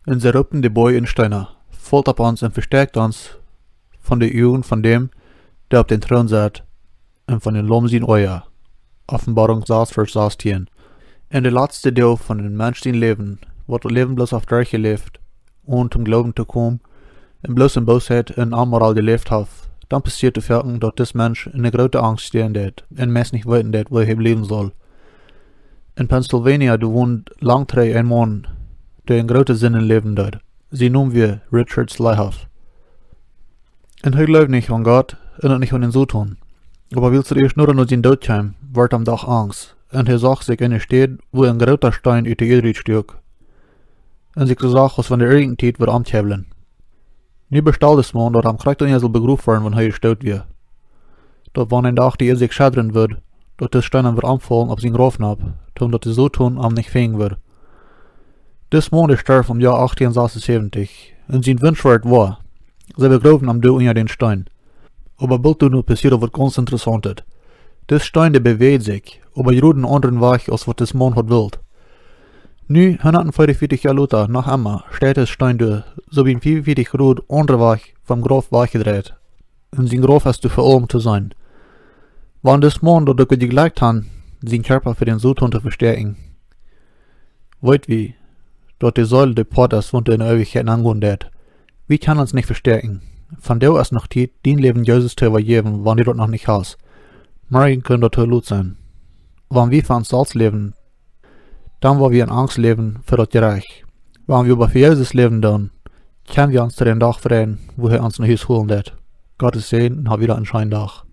Und sie rupten die Boy in Steiner, folgt ab uns und verstärkt uns von der Augen von dem, der auf den Thron saß, und von den Lomsin Euer. Offenbarung 6, Vers 16. In der letzte Deel von dem menschlichen Leben, wird das Leben bloß auf der gelebt, ohne zum Glauben zu kommen, und bloß in Bosheit und Amoral gelebt hat, dann passiert es Vierten, dass das Mensch in eine große Angst stehen wird, und meist nicht wissen wird, wo er leben soll. In Pennsylvania, du wohnt lang ein Mann, der in großen Sinnen leben dort. Sie nennen wir Richard Sleihoff. Und er glaubt nicht an Gott und auch nicht an den Sohn. Aber will zuerst nur an seinen Tod kommen, wird am Tag Angst. Und er sagt sich in der Stadt, wo ein großer Stein über die Erde stürzt. Und sich sagt, was von der Irgendetät wird amthebeln. Nu bestellt es man, dass am Kreuzungsesel begrüßt werden, wenn er gestorben wird. Dass wenn ein Tag die Erde sich schädern wird, dass das Stein wird anfallen auf sein Grab ab, tun dass der Sohn am nicht fängen wird. Dis Mann ist starb im Jahr 1876, und sein Wunsch war wahr. Sie begraben am Tod unter den Stein. Aber bald nur passiert was ganz Interessantes. Dis Stein der bewegt sich, aber jeder einen anderen Weg, als was das Mann hat wollt. Nu, 145 Jahre later, nach Emma, steht das Stein durch, so wie ein 45 Grad andere Weg vom Grab weggedreht. Und sein Grab ist für allem zu sein. Wann das Mann dort die gelegt hat, sein Körper für den Sohn zu verstärken. Weit wie, dort die Säule der Portas wohnt in der Ewigkeit angehen wird. Wir können uns nicht verstärken. Von der ist noch Zeit, dein Leben Jesus zu übergeben, wann du dort noch nicht hast. Morgen können dort Lut sein. Wenn wir für uns selbst leben, dann wollen wir in Angst leben für das Reich. Wenn wir aber für Jesus leben, dann können wir uns zu den Tag freuen, wo er uns nach Hause holen wird. Gottes Segen und hab wieder einen schönen Tag.